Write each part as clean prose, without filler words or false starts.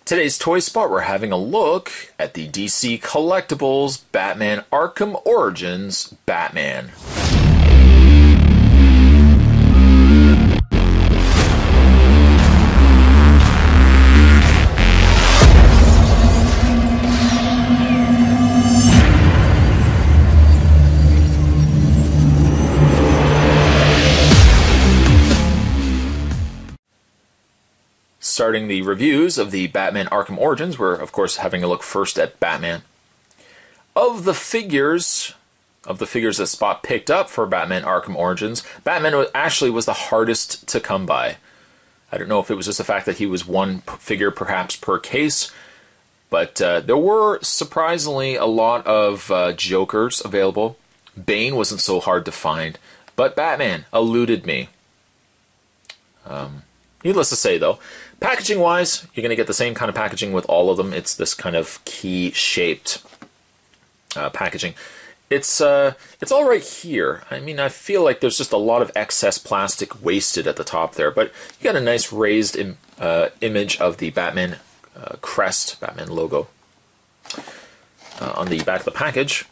Today's Toy Spot, we're having a look at the DC Collectibles Batman Arkham Origins Batman. Starting the reviews of the Batman Arkham Origins, we're of course having a look first at Batman. Of the figures that Spot picked up for Batman Arkham Origins, Batman actually was the hardest to come by. I don't know if it was just the fact that he was one figure perhaps per case, but there were surprisingly a lot of Jokers available. Bane wasn't so hard to find, but Batman eluded me. Needless to say, though, packaging-wise, you're going to get the same kind of packaging with all of them. It's this kind of key-shaped packaging. It's all right here. I mean, I feel like there's just a lot of excess plastic wasted at the top there, but you got a nice raised image of the Batman crest, Batman logo on the back of the package.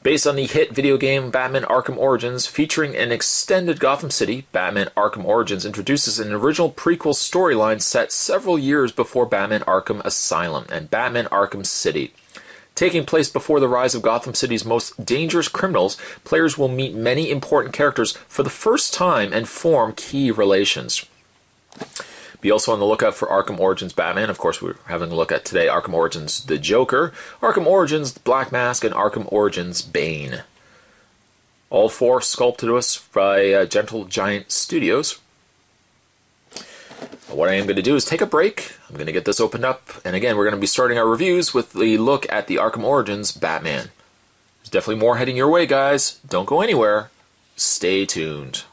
Based on the hit video game Batman Arkham Origins, featuring an extended Gotham City, Batman Arkham Origins introduces an original prequel storyline set several years before Batman Arkham Asylum and Batman Arkham City. Taking place before the rise of Gotham City's most dangerous criminals, players will meet many important characters for the first time and form key relations. Be also on the lookout for Arkham Origins Batman. Of course, we're having a look at today Arkham Origins the Joker, Arkham Origins Black Mask, and Arkham Origins Bane. All four sculpted to us by Gentle Giant Studios. What I am going to do is take a break. I'm going to get this opened up, and again, we're going to be starting our reviews with the look at the Arkham Origins Batman. There's definitely more heading your way, guys. Don't go anywhere. Stay tuned.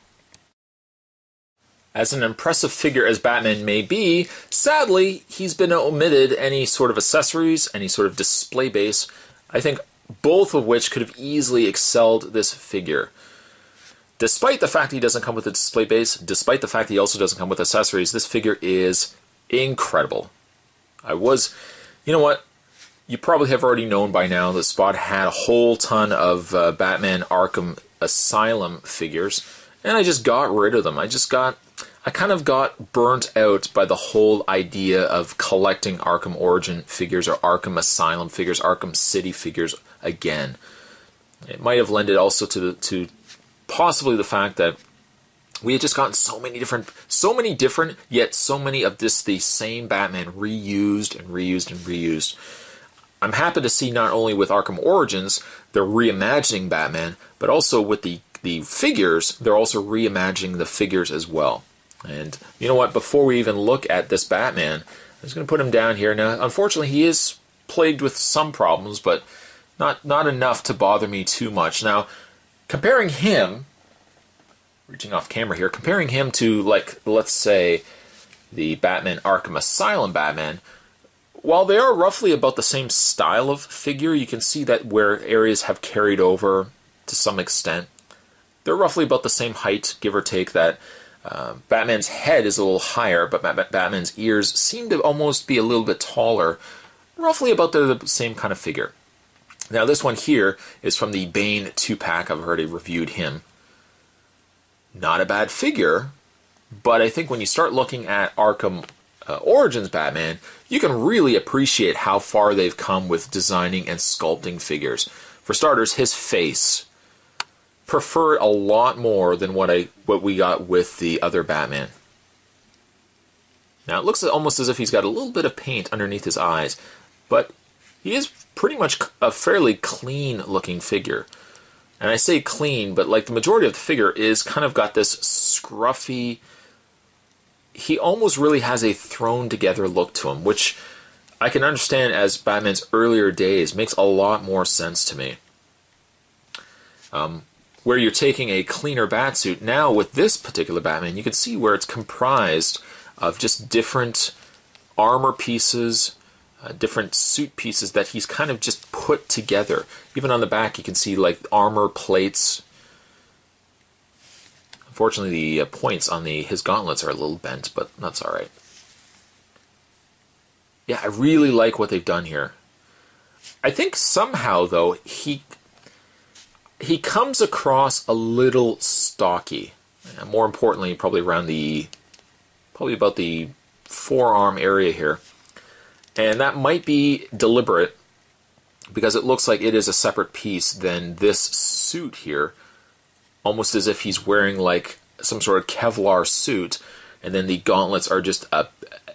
As an impressive figure as Batman may be, sadly, he's been omitted any sort of accessories, any sort of display base, I think both of which could have easily excelled this figure. Despite the fact he doesn't come with a display base, despite the fact he also doesn't come with accessories, this figure is incredible. You know what? You probably have already known by now that Spot had a whole ton of Batman Arkham Asylum figures, and I just got rid of them. I kind of got burnt out by the whole idea of collecting Arkham Origin figures or Arkham Asylum figures, Arkham City figures again. It might have lended also to possibly the fact that we had just gotten so many different, yet so many of the same Batman reused and reused and reused. I'm happy to see not only with Arkham Origins, they're reimagining Batman, but also with the figures, they're also reimagining the figures as well. And you know what, before we even look at this Batman, I'm just going to put him down here. Now, unfortunately, he is plagued with some problems, but not enough to bother me too much. Now, comparing him, reaching off camera here, comparing him to, like, let's say, the Batman Arkham Asylum Batman, while they are roughly about the same style of figure, you can see that where areas have carried over to some extent. They're roughly about the same height, give or take, that Batman's head is a little higher, but Batman's ears seem to almost be a little bit taller, roughly about the same kind of figure. Now this one here is from the Bane 2-pack. I've already reviewed him. Not a bad figure, but I think when you start looking at Arkham Origins Batman, you can really appreciate how far they've come with designing and sculpting figures. For starters, his face. Prefer it a lot more than what we got with the other Batman. Now it looks almost as if he's got a little bit of paint underneath his eyes, but he is pretty much a fairly clean looking figure. And I say clean, but like the majority of the figure is kind of got this scruffy, he almost really has a thrown together look to him, which I can understand as Batman's earlier days makes a lot more sense to me. Where you're taking a cleaner Batsuit, now with this particular Batman, you can see where it's comprised of just different armor pieces, different suit pieces that he's kind of just put together. Even on the back, you can see like armor plates. Unfortunately, the points on his gauntlets are a little bent, but that's all right. Yeah, I really like what they've done here. I think somehow, though, he comes across a little stocky. More importantly, probably about the forearm area here. And that might be deliberate, because it looks like it is a separate piece than this suit here. Almost as if he's wearing like some sort of Kevlar suit, and then the gauntlets are just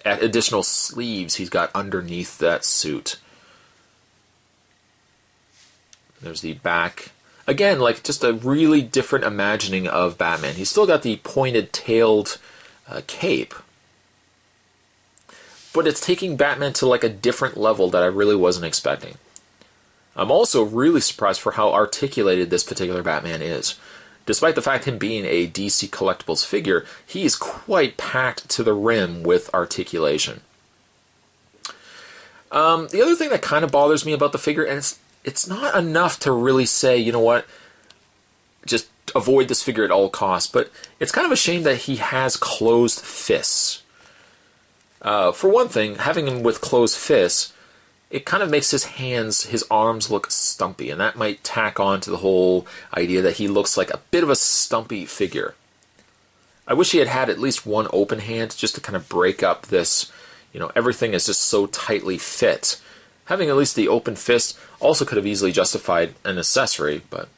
additional sleeves he's got underneath that suit. There's the back. Again, like just a really different imagining of Batman. He's still got the pointed-tailed cape, but it's taking Batman to like a different level that I really wasn't expecting. I'm also really surprised for how articulated this particular Batman is. Despite the fact him being a DC Collectibles figure, he is quite packed to the rim with articulation. The other thing that kind of bothers me about the figure, and it's not enough to really say, you know what, just avoid this figure at all costs, but it's kind of a shame that he has closed fists. For one thing, having him with closed fists, it kind of makes his arms look stumpy, and that might tack on to the whole idea that he looks like a bit of a stumpy figure. I wish he had had at least one open hand just to kind of break up this, everything is just so tightly fit. Having at least the open fist also could have easily justified an accessory, but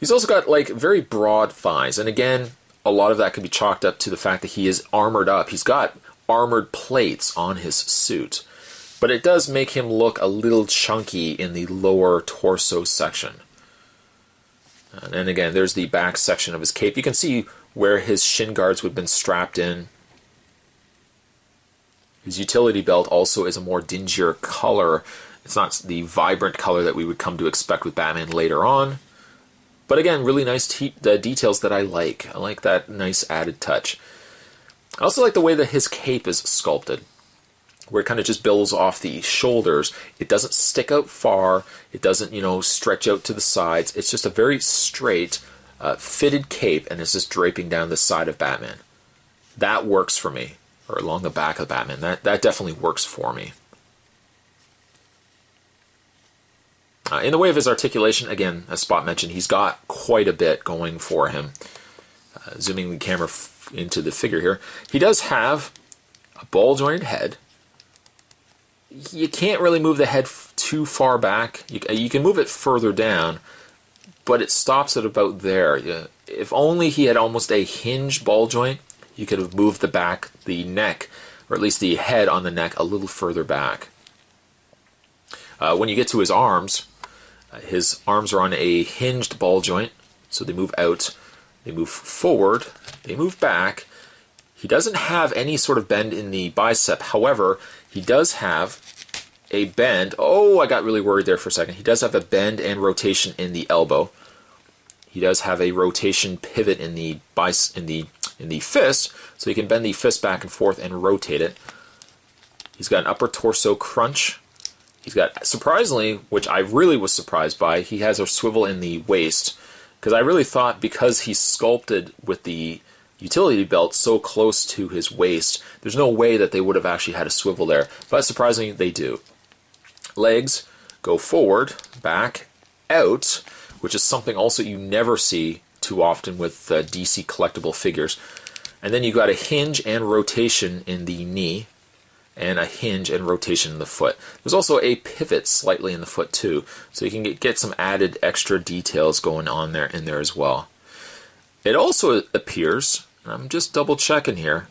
he's also got like very broad thighs, and again, a lot of that could be chalked up to the fact that he is armored up. He's got armored plates on his suit, but it does make him look a little chunky in the lower torso section. And again, there's the back section of his cape. You can see where his shin guards would have been strapped in. His utility belt also is a more dingier color. It's not the vibrant color that we would come to expect with Batman later on. But again, really nice details that I like. I like that nice added touch. I also like the way that his cape is sculpted, where it kind of just billows off the shoulders. It doesn't stick out far. It doesn't, stretch out to the sides. It's just a very straight, fitted cape, and it's just draping down the side of Batman. That works for me, or along the back of Batman. That definitely works for me. In the way of his articulation, again, as Spot mentioned, he's got quite a bit going for him. Zooming the camera into the figure here, he does have a ball-jointed head. You can't really move the head too far back. You can move it further down, but it stops at about there. If only he had almost a hinged ball joint, you could have moved the neck, or at least the head on the neck, a little further back. When you get to his arms are on a hinged ball joint, so they move out, they move forward, they move back. He doesn't have any sort of bend in the bicep. However, he does have a bend. Oh, I got really worried there for a second. He does have a bend and rotation in the elbow. He does have a rotation pivot in the fist, so he can bend the fist back and forth and rotate it. He's got an upper torso crunch. He's got, surprisingly, which I really was surprised by, he has a swivel in the waist, because I really thought because he's sculpted with the utility belt so close to his waist, there's no way that they would have actually had a swivel there, but surprisingly they do. Legs go forward, back, out, which is something also you never see too often with DC collectible figures. And then you got a hinge and rotation in the knee, and a hinge and rotation in the foot. There's also a pivot slightly in the foot too, so you can get some added extra details going on there in there as well. It also appears, I'm just double checking here.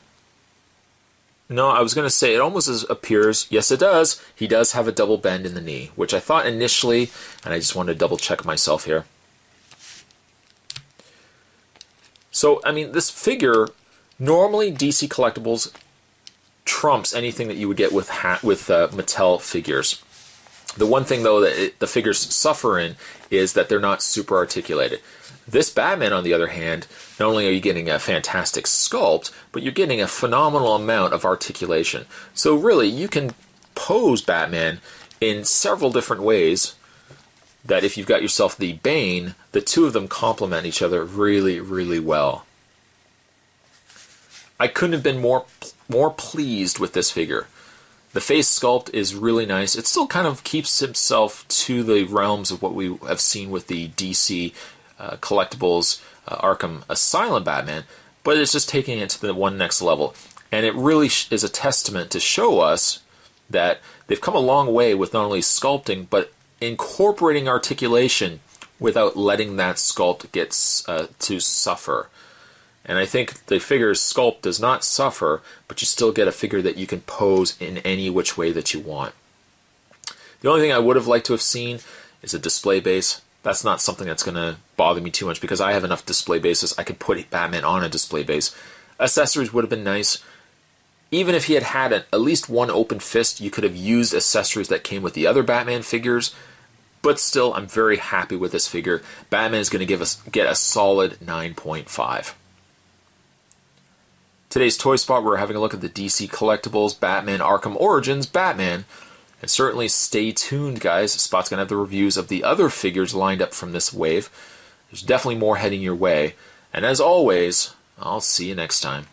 No, I was going to say it almost appears, yes it does, he does have a double bend in the knee, which I thought initially, and I just wanted to double check myself here. So, I mean, this figure, normally DC Collectibles trumps anything that you would get with Mattel figures. The one thing, though, that the figures suffer in is that they're not super articulated. This Batman, on the other hand, not only are you getting a fantastic sculpt, but you're getting a phenomenal amount of articulation. So really, you can pose Batman in several different ways that if you've got yourself the Bane, the two of them complement each other really, really well. I couldn't have been more more pleased with this figure. The face sculpt is really nice. It still kind of keeps himself to the realms of what we have seen with the DC Collectibles Arkham Asylum Batman, but it's just taking it to the one next level. And it really is a testament to show us that they've come a long way with not only sculpting, but incorporating articulation without letting that sculpt get to suffer. And I think the figure's sculpt does not suffer, but you still get a figure that you can pose in any which way that you want. The only thing I would have liked to have seen is a display base. That's not something that's going to bother me too much because I have enough display bases. I could put Batman on a display base. Accessories would have been nice. Even if he had had at least one open fist, you could have used accessories that came with the other Batman figures. But still, I'm very happy with this figure. Batman is going to get a solid 9.5. Today's Toy Spot, we're having a look at the DC Collectibles Batman Arkham Origins Batman. And certainly stay tuned, guys. Spot's going to have the reviews of the other figures lined up from this wave. There's definitely more heading your way. And as always, I'll see you next time.